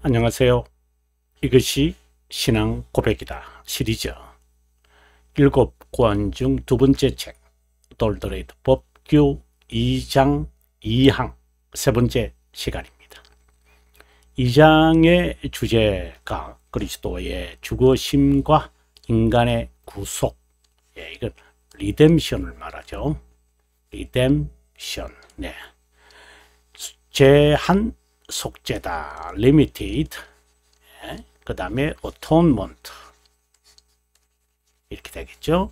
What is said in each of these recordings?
안녕하세요. 이것이 신앙 고백이다 시리즈 7권 중 두 번째 책 돌더레이드 법규 2장 2항 세 번째 시간입니다. 2장의 주제가 그리스도의 죽으심과 인간의 구속, 이건 리뎀션을 말하죠. 리뎀션. 네. 제한 속죄다, limited. 그 다음에 atonement 이렇게 되겠죠.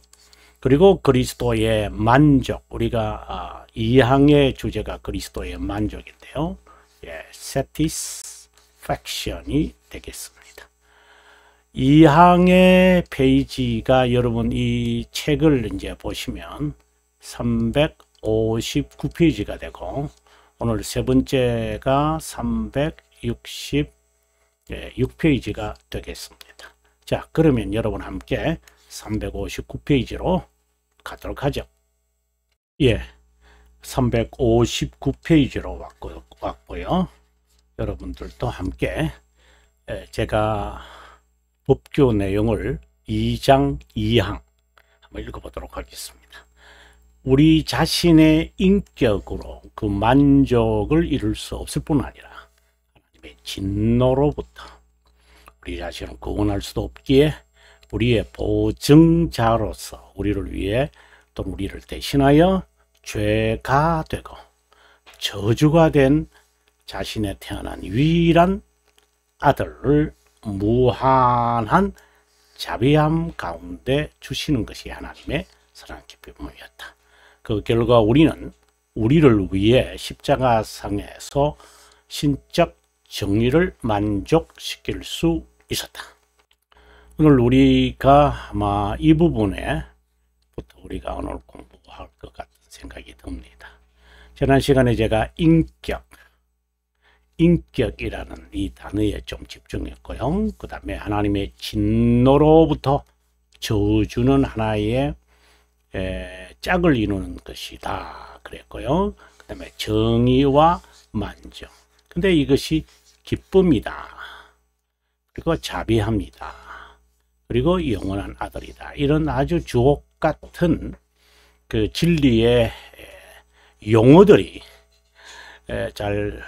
그리고 그리스도의 만족, 우리가 2항의 주제가 그리스도의 만족인데요. satisfaction이 되겠습니다. 2항의 페이지가 여러분 이 책을 이제 보시면 359페이지가 되고, 오늘 세 번째가 366페이지가 되겠습니다. 자, 그러면 여러분 함께 359페이지로 가도록 하죠. 359페이지로 왔고요. 여러분들도 함께 제가 법규 내용을 2장 2항 한번 읽어보도록 하겠습니다. 우리 자신의 인격으로 그 만족을 이룰 수 없을 뿐 아니라 하나님의 진노로부터 우리 자신을 구원할 수도 없기에 우리의 보증자로서 우리를 위해 또는 우리를 대신하여 죄가 되고 저주가 된 자신의 태어난 유일한 아들을 무한한 자비함 가운데 주시는 것이 하나님의 사랑 기쁨이었다. 그 결과 우리는 우리를 위해 십자가상에서 신적 정의를 만족시킬 수 있었다. 오늘 우리가 아마 이 부분에부터 우리가 오늘 공부할 것 같은 생각이 듭니다. 지난 시간에 제가 인격이라는 이 단어에 좀 집중했고요. 그 다음에 하나님의 진노로부터 저주는 하나의 짝을 이루는 것이다 그랬고요. 그 다음에 정의와 만족, 근데 이것이 기쁨이다, 그리고 자비합니다, 그리고 영원한 아들이다, 이런 아주 주옥 같은 그 진리의 용어들이 잘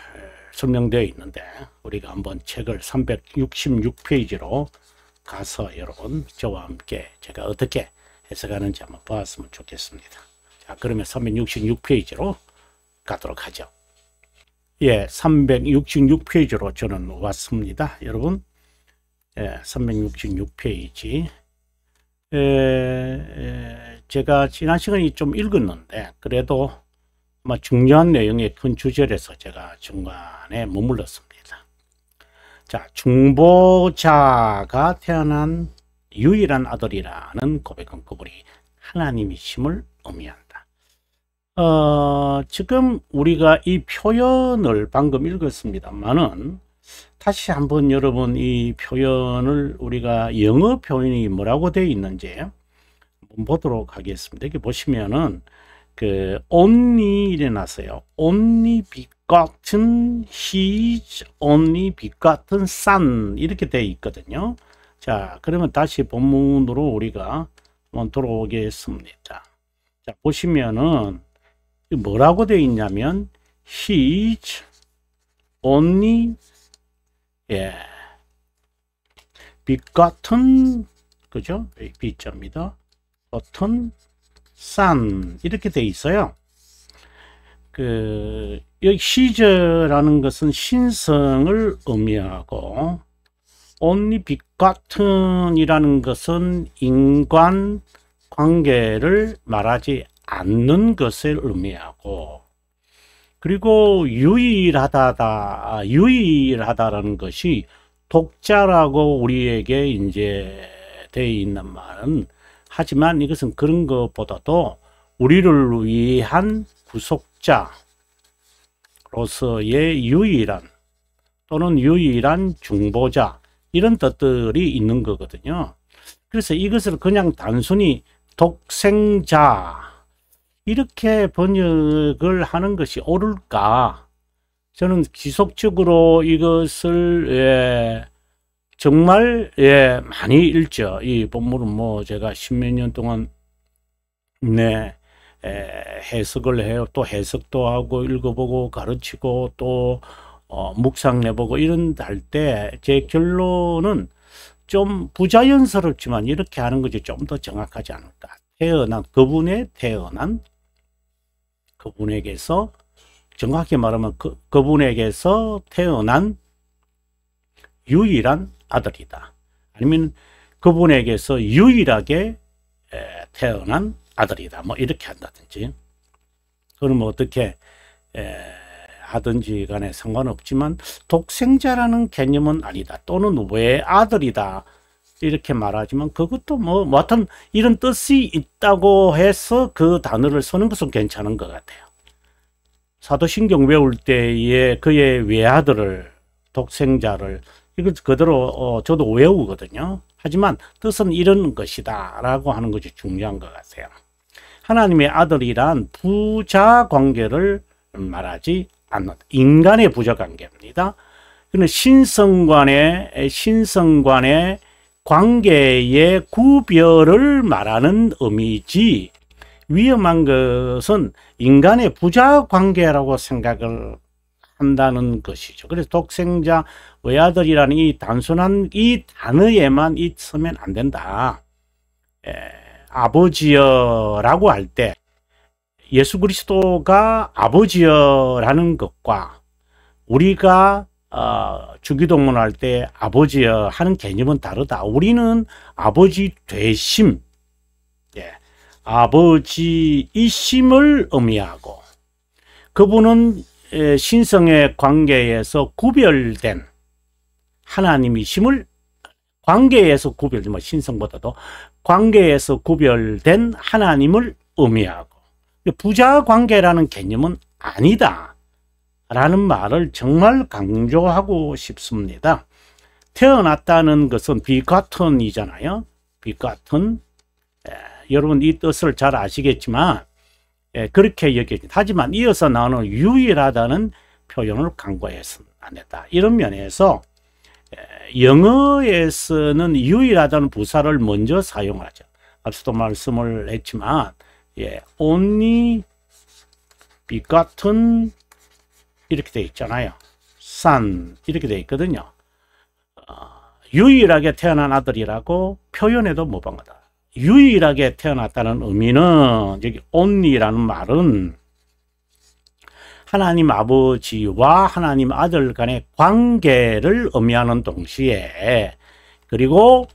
설명되어 있는데, 우리가 한번 책을 366페이지로 가서 여러분 저와 함께 제가 어떻게 해석하는지 한번 보았으면 좋겠습니다. 자, 그러면 366페이지로 가도록 하죠. 366페이지로 저는 왔습니다. 여러분, 366페이지. 제가 지난 시간에 좀 읽었는데, 그래도 아마 중요한 내용의 큰 주제라서 제가 중간에 머물렀습니다. 자, 중보자가 태어난 유일한 아들이라는 고백은 그분이 하나님이심을 의미한다. 지금 우리가 이 표현을 방금 읽었습니다만은 다시 한번 여러분 이 표현을 우리가 영어 표현이 뭐라고 되어 있는지 한번 보도록 하겠습니다. 여기 보시면은 그 only 일어났어요. only begotten, his only begotten son 이렇게 되어 있거든요. 자, 그러면 다시 본문으로 우리가 한번 돌아오겠습니다. 자, 보시면은 뭐라고 되어 있냐면 his only begotten, 그죠? B자입니다. begotten son 이렇게 되어 있어요. 여기 his라는 것은 신성을 의미하고 only begotten 이라는 것은 인간 관계를 말하지 않는 것을 의미하고, 그리고 유일하다라는 것이 독자라고 우리에게 이제 되어 있는 말은, 하지만 이것은 그런 것보다도 우리를 위한 구속자로서의 유일한 또는 유일한 중보자, 이런 뜻들이 있는 거거든요. 그래서 이것을 그냥 단순히 독생자 이렇게 번역을 하는 것이 옳을까? 저는 지속적으로 이것을 정말 많이 읽죠. 이 본문은 뭐 제가 십몇 년 동안 해석을 해요. 또 해석도 하고 읽어보고 가르치고 또 묵상 내보고 이런 할 때 제 결론은 좀 부자연스럽지만 이렇게 하는 것이 좀 더 정확하지 않을까. 그분에게서 정확히 말하면 그분에게서 태어난 유일한 아들이다. 아니면 그분에게서 유일하게 태어난 아들이다. 뭐 이렇게 한다든지. 그러면 어떻게 하든지 간에 상관없지만 독생자라는 개념은 아니다. 또는 외아들이다. 이렇게 말하지만 그것도 뭐 하여튼 이런 뜻이 있다고 해서 그 단어를 쓰는 것은 괜찮은 것 같아요. 사도신경 외울 때에 그의 외아들을 독생자를 이거 그대로 저도 외우거든요. 하지만 뜻은 이런 것이다 라고 하는 것이 중요한 것 같아요. 하나님의 아들이란 부자 관계를 말하지 않는 인간의 부자 관계입니다. 그는 신성간의 관계의 구별을 말하는 의미지, 위험한 것은 인간의 부자 관계라고 생각을 한다는 것이죠. 그래서 독생자 외아들이라는 이 단순한 이 단어에만 있으면 안 된다. 아버지여라고 할 때 예수 그리스도가 아버지여라는 것과 우리가 주기도문 할 때 아버지여 하는 개념은 다르다. 우리는 아버지 되심, 아버지이심을 의미하고, 그분은 신성의 관계에서 구별된 하나님이심을, 관계에서 구별된, 뭐 신성보다도 관계에서 구별된 하나님을 의미하고, 부자 관계라는 개념은 아니다 라는 말을 정말 강조하고 싶습니다. 태어났다는 것은 begatten이잖아요. begotten. 여러분 이 뜻을 잘 아시겠지만 그렇게 여겨집니다. 하지만 이어서 나오는 유일하다는 표현을 강조해서는 안 된다. 이런 면에서 영어에서는 유일하다는 부사를 먼저 사용하죠. 앞서도 말씀을 했지만 only begotten 이렇게 되어 있잖아요. son 이렇게 되어 있거든요. 유일하게 태어난 아들이라고 표현해도 무방하다. 유일하게 태어났다는 의미는 여기 only라는 말은 하나님 아버지와 하나님 아들 간의 관계를 의미하는 동시에, 그리고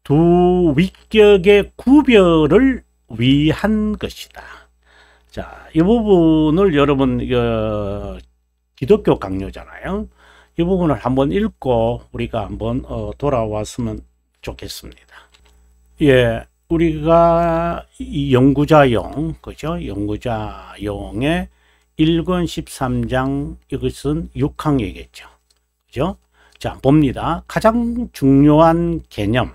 두 위격의 구별을 위한 것이다. 자, 이 부분을 여러분 기독교 강요잖아요. 이 부분을 한번 읽고 우리가 한번 돌아왔으면 좋겠습니다. 우리가 이 연구자용, 그죠? 연구자용의 1권 13장, 이것은 6항이겠죠. 그죠? 자, 봅니다. 가장 중요한 개념,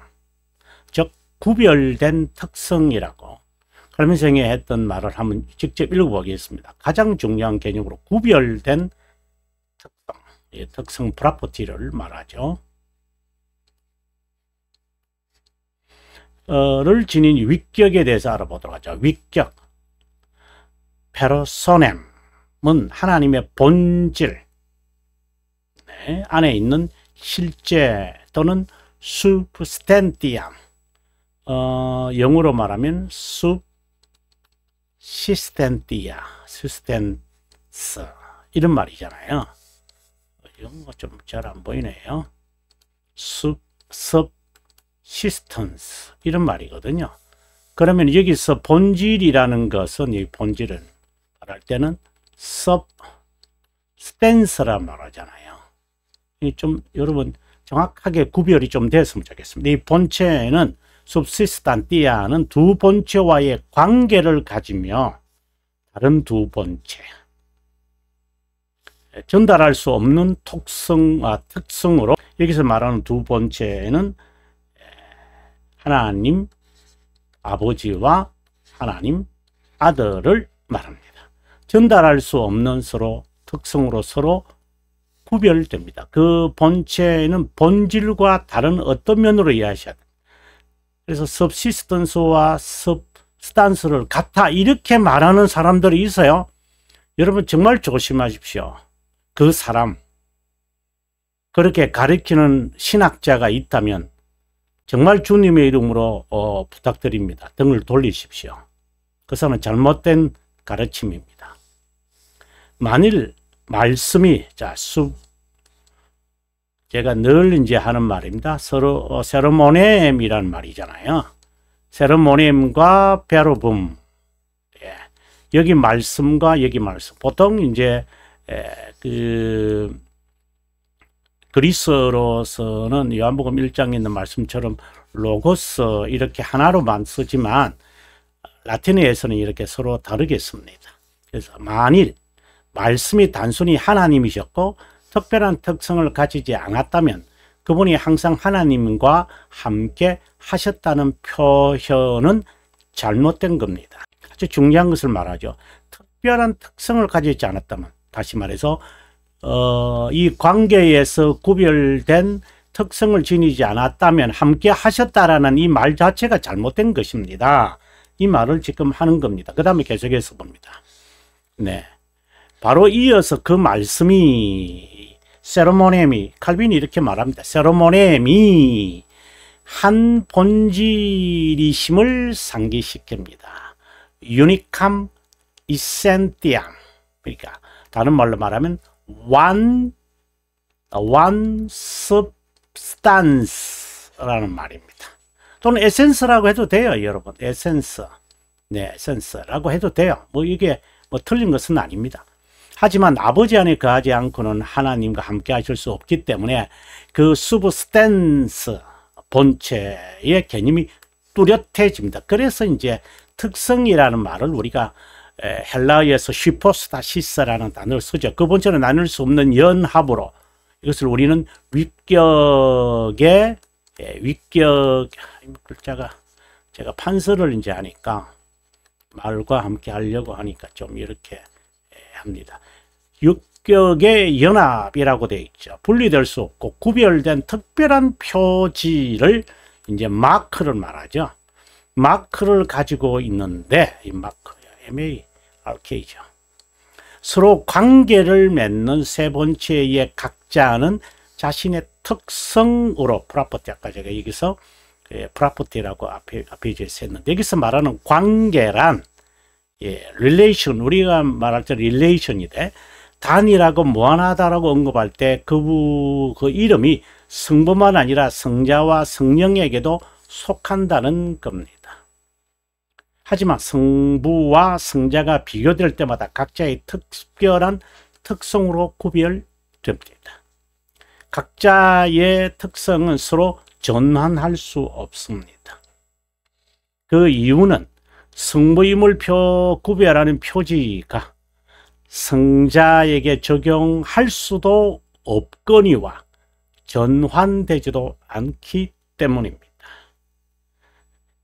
즉 구별된 특성이라고 칼빈생이 했던 말을 한번 직접 읽어보겠습니다. 가장 중요한 개념으로 구별된 특성, 특성 프로퍼티를 말하죠. 를 지닌 위격에 대해서 알아보도록 하죠. 위격, 페르소넴은 하나님의 본질 안에 있는 실제 또는 substantiam, 영어로 말하면 subsistence 이런 말이잖아요. 이런 거 좀 잘 안 보이네요. subsistence 이런 말이거든요. 그러면 여기서 본질이라는 것은, 이 본질은 말할 때는 substance라 말하잖아요. 이 좀 여러분 정확하게 구별이 좀 됐으면 좋겠습니다. 이 본체는 subsistantia는 두 본체와의 관계를 가지며 다른 두 본체, 전달할 수 없는 특성으로, 여기서 말하는 두 본체는 하나님 아버지와 하나님 아들을 말합니다. 전달할 수 없는 서로 특성으로 서로 구별됩니다. 그 본체는 본질과 다른 어떤 면으로 이해하셔야 돼요. 그래서 subsistence와 substance를 같아 이렇게 말하는 사람들이 있어요. 여러분 정말 조심하십시오. 그 사람 그렇게 가르치는 신학자가 있다면 정말 주님의 이름으로 부탁드립니다. 등을 돌리십시오. 그 사람은 잘못된 가르침입니다. 만일 말씀이 제가 늘 이제 하는 말입니다. 세르모넴이라는 말이잖아요. 세르모넴과 베르붐. 예. 여기 말씀과 여기 말씀. 보통 이제 그리스로서는 요한복음 1장에 있는 말씀처럼 로고스 이렇게 하나로만 쓰지만 라틴어에서는 이렇게 서로 다르게 씁니다. 그래서 만일 말씀이 단순히 하나님이셨고 특별한 특성을 가지지 않았다면 그분이 항상 하나님과 함께 하셨다는 표현은 잘못된 겁니다. 아주 중요한 것을 말하죠. 특별한 특성을 가지지 않았다면, 다시 말해서 이 관계에서 구별된 특성을 지니지 않았다면 함께 하셨다라는 이 말 자체가 잘못된 것입니다. 이 말을 지금 하는 겁니다. 그 다음에 계속해서 봅니다. 네, 바로 이어서 그 말씀이 세르모넴이, 칼빈이 이렇게 말합니다. 세르모넴이 한 본질이심을 상기시킵니다. 유니캄 이센티암. 그러니까 다른 말로 말하면 one substance라는 말입니다. 또는 에센스라고 해도 돼요, 여러분. 에센스. 네, 에센스라고 해도 돼요. 뭐 이게 뭐 틀린 것은 아닙니다. 하지만 아버지 안에 거하지 않고는 하나님과 함께 하실 수 없기 때문에 그 substance, 본체의 개념이 뚜렷해집니다. 그래서 이제 특성이라는 말을 우리가 헬라어에서 슈퍼스타시스라는 단어를 쓰죠. 그 본체는 나눌 수 없는 연합으로, 이것을 우리는 위격의 위격, 글자가 제가 판서를 이제 하니까 말과 함께 하려고 하니까 좀 이렇게 합니다. 육격의 연합이라고 되어 있죠. 분리될 수 없고 구별된 특별한 표지를 이제 마크를 말하죠. 마크를 가지고 있는데, 이 마크, MARK죠. 서로 관계를 맺는 세 본체의 각자는 자신의 특성으로, 프로퍼티, 아까 제가 여기서 프로퍼티라고 앞에 했는데, 여기서 말하는 관계란, relation, 우리가 말할 때 relation이 돼. 단일하고 무한하다라고 언급할 때 그 이름이 성부만 아니라 성자와 성령에게도 속한다는 겁니다. 하지만 성부와 성자가 비교될 때마다 각자의 특별한 특성으로 구별됩니다. 각자의 특성은 서로 전환할 수 없습니다. 그 이유는 성부임을 구별하는 표지가 성자에게 적용할 수도 없거니와 전환되지도 않기 때문입니다.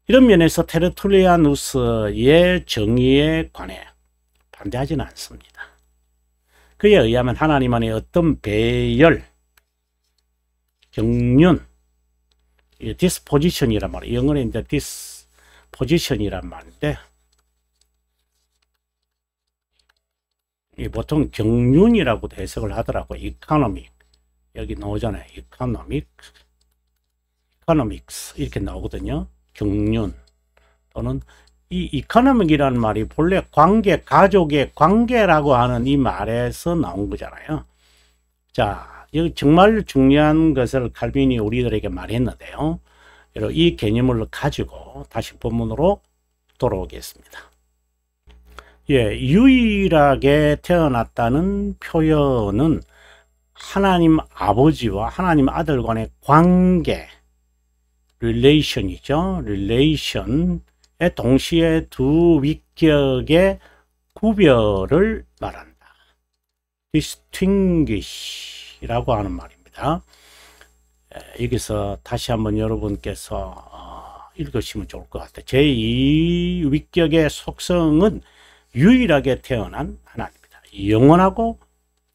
이런 면에서 테르툴리아누스의 정의에 관해 반대하지는 않습니다. 그에 의하면 하나님 안에 어떤 배열, 경륜, disposition이란 말이에요. 영어로 이제 disposition이란 말인데, 보통 경륜이라고 해석을 하더라고요. economic. 여기 나오잖아요. economics. 이렇게 나오거든요. 경륜. 또는 이 economic이라는 말이 본래 관계, 가족의 관계라고 하는 이 말에서 나온 거잖아요. 자, 여기 정말 중요한 것을 칼빈이 우리들에게 말했는데요. 이 개념을 가지고 다시 본문으로 돌아오겠습니다. 유일하게 태어났다는 표현은 하나님 아버지와 하나님 아들 간의 관계, relation이죠. relation에 동시에 두 위격의 구별을 말한다. distinguish라고 하는 말입니다. 여기서 다시 한번 여러분께서 읽으시면 좋을 것 같아요. 제2 위격의 속성은 유일하게 태어난 하나님입니다. 영원하고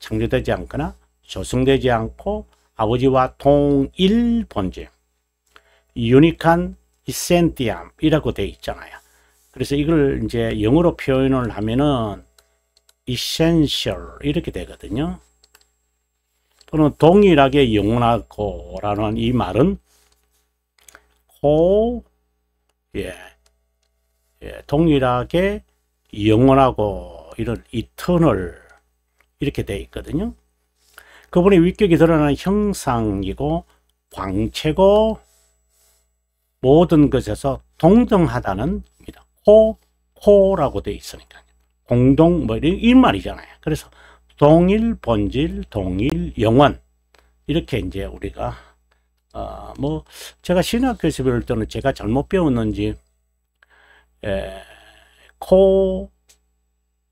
창조되지 않거나 조성되지 않고 아버지와 동일 본질, 유니칸 이센티암이라고 되어 있잖아요. 그래서 이걸 이제 영어로 표현을 하면은 essential 이렇게 되거든요. 또는 동일하게 영원하고라는 이 말은 동일하게 영원하고 이런 eternal 이렇게 되어 있거든요. 그분의 위격이 드러나는 형상이고 광채고 모든 것에서 동등하다는 겁니다. 코라고 되어 있으니까 공동 뭐 이 말이잖아요. 그래서 동일 본질, 동일 영원 이렇게 이제 우리가 뭐 제가 신학교에서 배울 때는 제가 잘못 배웠는지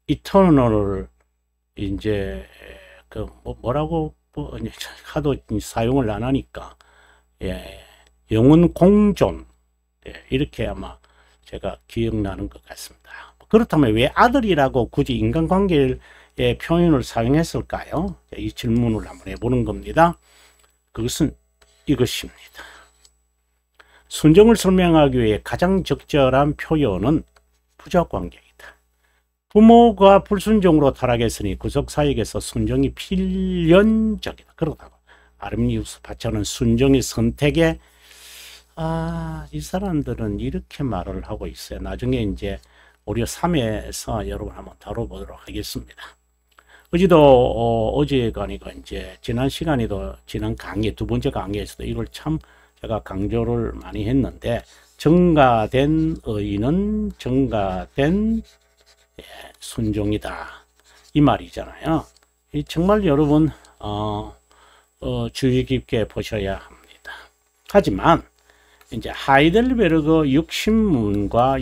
이터널을 이제 그 뭐라고 하도 사용을 안 하니까 영원 공존 이렇게 아마 제가 기억나는 것 같습니다. 그렇다면 왜 아들이라고 굳이 인간관계의 표현을 사용했을까요? 이 질문을 한번 해보는 겁니다. 그것은 이것입니다. 순정을 설명하기 위해 가장 적절한 표현은 부적관계이다. 부모가 불순종으로 타락했으니 구속 사역에서 순종이 필연적이다. 그렇다고 아르미니우스 파처는 순종의 선택에 이 사람들은 이렇게 말을 하고 있어요. 나중에 이제 우리가 3회에서 여러분 한번 다뤄보도록 하겠습니다. 어제가 아니고 이제 지난 시간에도 지난 강의 두 번째 강의에서도 이걸 참 제가 강조를 많이 했는데 증가된 의는 증가된 순종이다 이 말이잖아요. 정말 여러분 주의 깊게 보셔야 합니다. 하지만 이제 하이델베르그 60문과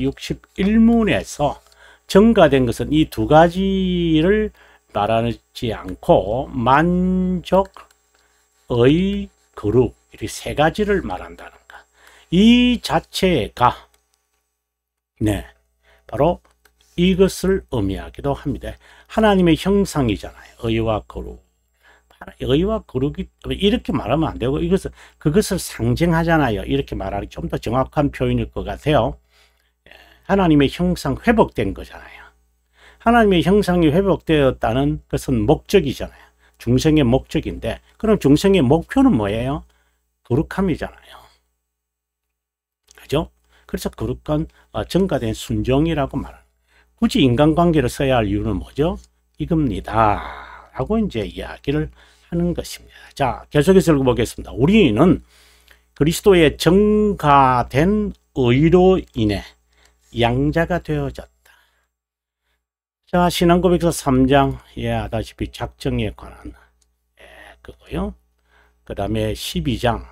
61문에서 증가된 것은 이 두 가지를 말하지 않고 만족의 거룩 이 세 가지를 말한다는 것. 이 자체가 바로 이것을 의미하기도 합니다. 하나님의 형상이잖아요. 의와 거룩. 의와 거룩이 이렇게 말하면 안 되고 그것을 상징하잖아요. 이렇게 말하기 좀 더 정확한 표현일 것 같아요. 하나님의 형상 회복된 거잖아요. 하나님의 형상이 회복되었다는 것은 목적이잖아요. 중생의 목적인데 그럼 중생의 목표는 뭐예요? 거룩함이잖아요. 그죠? 그래서 거룩한 증가된 순종이라고 말합니다. 굳이 인간관계를 써야 할 이유는 뭐죠? 이겁니다. 라고 이제 이야기를 하는 것입니다. 자, 계속해서 읽어보겠습니다. 우리는 그리스도의 증가된 의로 인해 양자가 되어졌다. 자, 신앙고백서 3장, 아다시피 작정에 관한 그거요. 그 다음에 12장,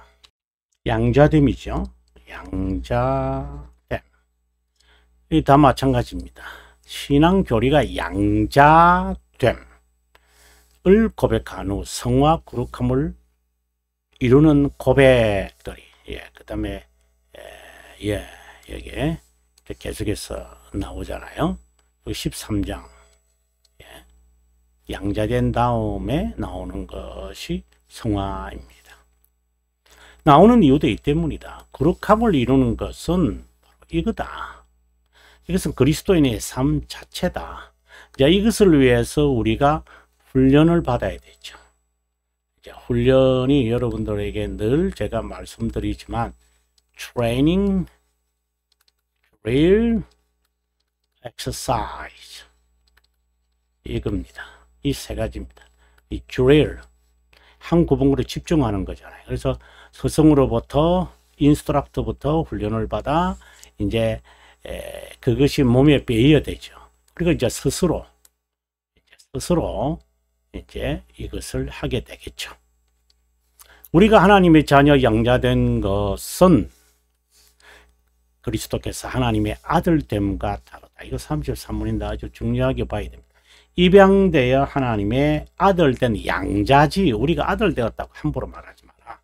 양자됨이죠. 양자됨. 이 다 마찬가지입니다. 신앙교리가 양자됨을 고백한 후 성화 거룩함을 이루는 고백들이, 그 다음에, 여기에 계속해서 나오잖아요. 13장. 양자된 다음에 나오는 것이 성화입니다. 나오는 이유도 이 때문이다. 거룩함을 이루는 것은 바로 이거다. 이것은 그리스도인의 삶 자체다. 자, 이것을 위해서 우리가 훈련을 받아야 되죠. 자, 훈련이 여러분들에게 늘 제가 말씀드리지만 training, drill, exercise 이겁니다. 이 세 가지입니다. 이 drill 한 구분으로 집중하는 거잖아요. 그래서 스승으로부터 인스트럭터부터 훈련을 받아 이제 그것이 몸에 배어야 되죠. 그리고 이제 스스로 이제 이것을 하게 되겠죠. 우리가 하나님의 자녀 양자된 것은 그리스도께서 하나님의 아들됨과 다르다. 이거 33문인데 아주 중요하게 봐야 됩니다. 입양되어 하나님의 아들된 양자지 우리가 아들 되었다고 함부로 말하지 마라.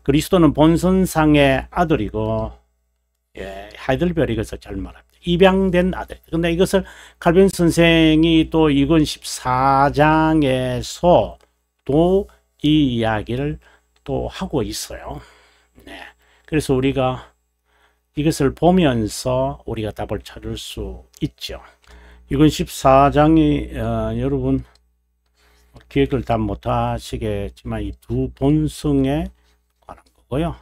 그리스도는 본선상의 아들이고 하이델베르 이것을 잘 말합니다. 입양된 아들. 근데 이것을 칼빈 선생이 또 이건 14장에서 또 이 이야기를 또 하고 있어요. 네. 그래서 우리가 이것을 보면서 우리가 답을 찾을 수 있죠. 이건 14장이 여러분 기억을 다 못하시겠지만 이 두 본성에 관한 거고요.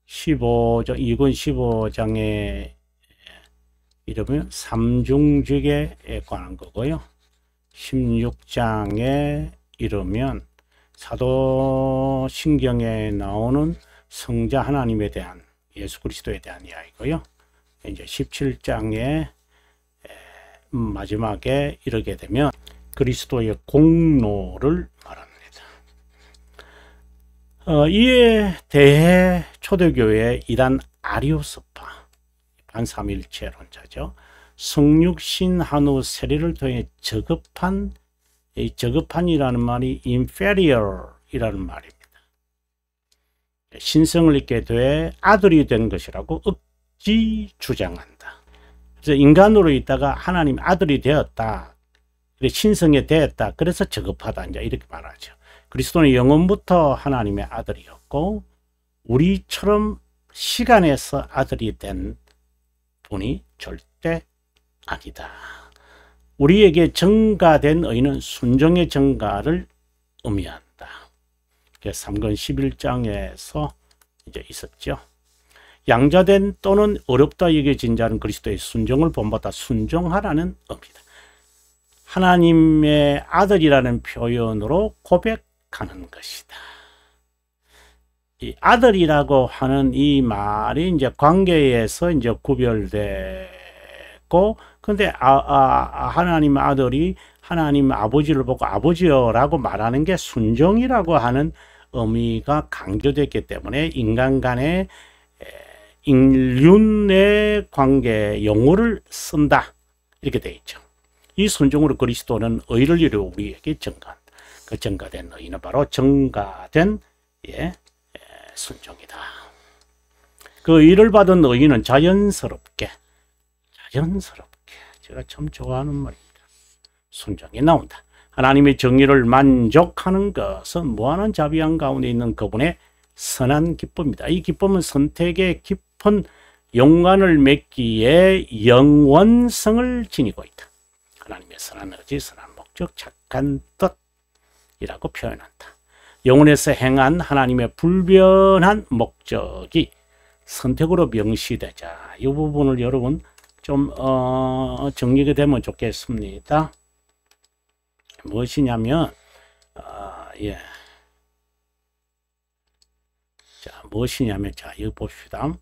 15장, 이건 15장에 이러면 삼중직에 관한 거고요. 16장에 이르면 사도신경에 나오는 성자 하나님에 대한 예수 그리스도에 대한 이야기고요. 이제 17장에 마지막에 이르게 되면 그리스도의 공로를 말합니다. 이에 대해 초대교회의 이단 아리오스파 반삼일체론자죠. 성육신 한후 세례를 통해 저급한, 이 저급한이라는 말이 inferior 이라는 말입니다. 신성을 입게 돼 아들이 된 것이라고 억지 주장한다. 그래서 인간으로 있다가 하나님 아들이 되었다. 신성에 되었다. 그래서 저급하다. 이제 이렇게 말하죠. 그리스도는 영원부터 하나님의 아들이었고 우리처럼 시간에서 아들이 된 분이 절대 아니다. 우리에게 증가된 의는 순종의 증가를 의미한다. 3권 11장에서 이제 있었죠. 양자된 또는 어렵다 여겨진 자는 그리스도의 순종을 본받아 순종하라는 의미다. 하나님의 아들이라는 표현으로 고백하는 것이다. 이 아들이라고 하는 이 말이 이제 관계에서 이제 구별되고, 근데 하나님 아들이 하나님 아버지를 보고 아버지여라고 말하는 게 순종이라고 하는 의미가 강조됐기 때문에 인간 간의 인륜의 관계 용어를 쓴다. 이렇게 되어 있죠. 이 순종으로 그리스도는 의를 이루어 우리에게 증가한다. 그 증가된 의는 바로 증가된 순종이다. 그 의를 받은 의는 자연스럽게 제가 참 좋아하는 말입니다. 순종이 나온다. 하나님의 정의를 만족하는 것은 무한한 자비한 가운데 있는 그분의 선한 기쁨이다. 이 기쁨은 선택의 깊은 용관을 맺기에 영원성을 지니고 있다. 하나님의 선한 의지, 선한 목적, 착한 뜻이라고 표현한다. 영혼에서 행한 하나님의 불변한 목적이 선택으로 명시되자. 이 부분을 여러분 좀 정리가 되면 좋겠습니다. 무엇이냐면 자, 여기 봅시다.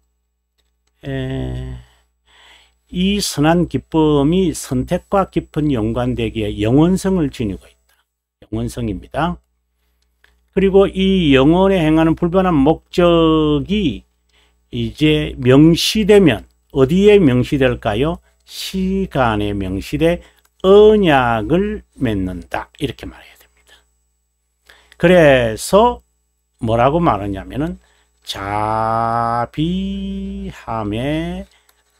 이 선한 기쁨이 선택과 깊은 연관되기에 영원성을 지니고 있다. 영원성입니다. 그리고 이 영혼에 행하는 불변한 목적이 이제 명시되면 어디에 명시될까요? 시간에 명시돼 언약을 맺는다. 이렇게 말해야 됩니다. 그래서 뭐라고 말하냐면은 자비함의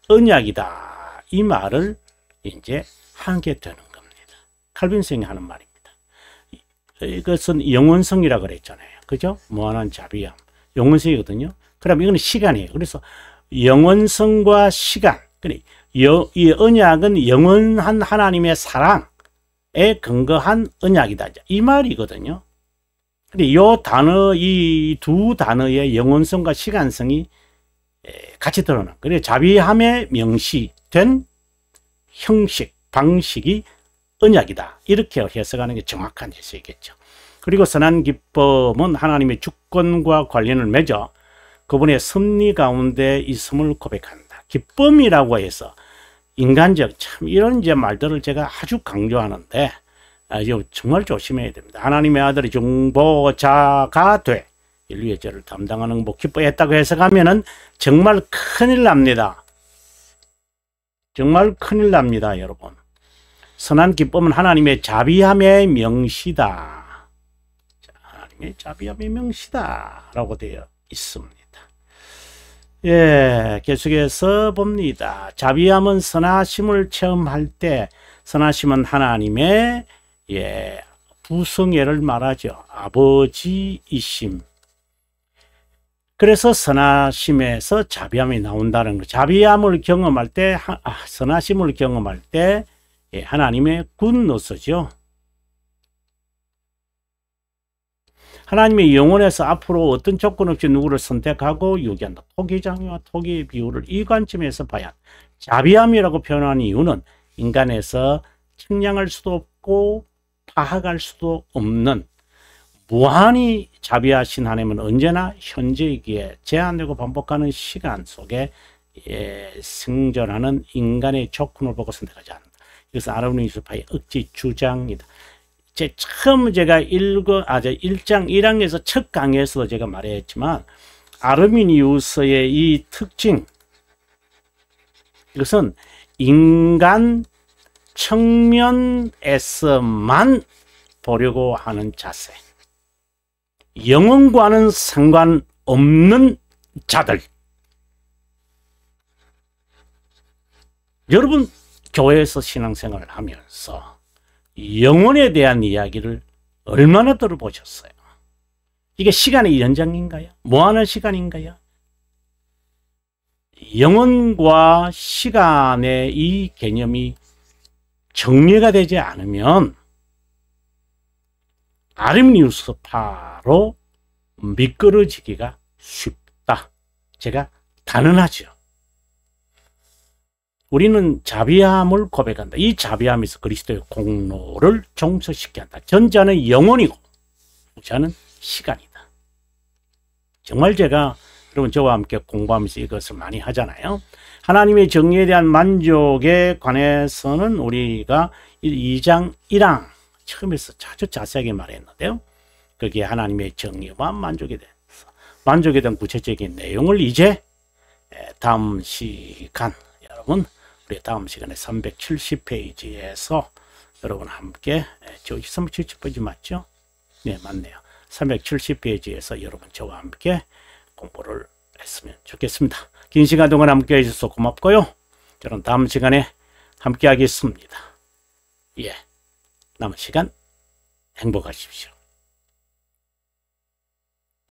언약이다. 이 말을 이제 하게 되는 겁니다. 칼빈성이 하는 말입니다. 이것은 영원성이라 그랬잖아요. 그죠? 무한한 자비함. 영원성이거든요. 그럼 이거는 시간이에요. 그래서 영원성과 시간. 이 언약은 영원한 하나님의 사랑에 근거한 언약이다. 이 말이거든요. 근데 이 두 단어의 영원성과 시간성이 같이 드러나. 그래서 자비함에 명시된 형식, 방식이 언약이다. 이렇게 해석하는 게 정확한 해석이겠죠. 그리고 선한 기쁨은 하나님의 주권과 관련을 맺어 그분의 섭리 가운데 있음을 고백한다. 기쁨이라고 해서 인간적 참 이런 이제 말들을 제가 아주 강조하는데 정말 조심해야 됩니다. 하나님의 아들이 중보자가 돼 인류의 죄를 담당하는 기뻐했다고 해석하면은 정말 큰일 납니다. 정말 큰일 납니다, 여러분. 선한 기쁨은 하나님의 자비함의 명시다. 하나님의 자비함의 명시다라고 되어 있습니다. 계속해서 봅니다. 자비함은 선하심을 체험할 때, 선하심은 하나님의 두성애를 말하죠. 아버지이심. 그래서 선하심에서 자비함이 나온다는 거. 자비함을 경험할 때, 선하심을 경험할 때 하나님의 굿노스죠. 하나님의 영혼에서 앞으로 어떤 조건 없이 누구를 선택하고 유기한다. 토기장애와 토기의 비율을 이 관점에서 봐야 자비함이라고 표현한 이유는 인간에서 측량할 수도 없고 파악할 수도 없는 무한히 자비하신 하나님은 언제나 현재이기에 제한되고 반복하는 시간 속에 생존하는 인간의 조건을 보고 선택하지 않는다. 이것은 아르미니우스파의 억지 주장이다. 처음 제가 1장 1항에서 첫 강의에서도 제가 말했지만 아르미니우스의 이 특징, 이것은 인간 측면에서만 보려고 하는 자세, 영혼과는 상관없는 자들. 여러분 교회에서 신앙생활을 하면서 영혼에 대한 이야기를 얼마나 들어보셨어요? 이게 시간의 연장인가요? 뭐하는 시간인가요? 영혼과 시간의 이 개념이 정리가 되지 않으면 아르미니우스파로 미끄러지기가 쉽다. 제가 단언하죠. 우리는 자비함을 고백한다. 이 자비함에서 그리스도의 공로를 종서시켜야 한다. 전자는 영혼이고 후자는 시간이다. 정말 제가 여러분 저와 함께 공부하면서 이것을 많이 하잖아요. 하나님의 정의에 대한 만족에 관해서는 우리가 2장 1항 처음에서 아주 자세하게 말했는데요. 거기에 하나님의 정의와 만족에 대한 구체적인 내용을 이제 다음 시간 여러분 우리 다음 시간에 370페이지에서 여러분 함께 370페이지 맞죠? 네, 맞네요. 370페이지에서 여러분 저와 함께 공부를 했으면 좋겠습니다. 긴 시간 동안 함께 해주셔서 고맙고요. 저는 다음 시간에 함께 하겠습니다. 예, 남은 시간 행복하십시오.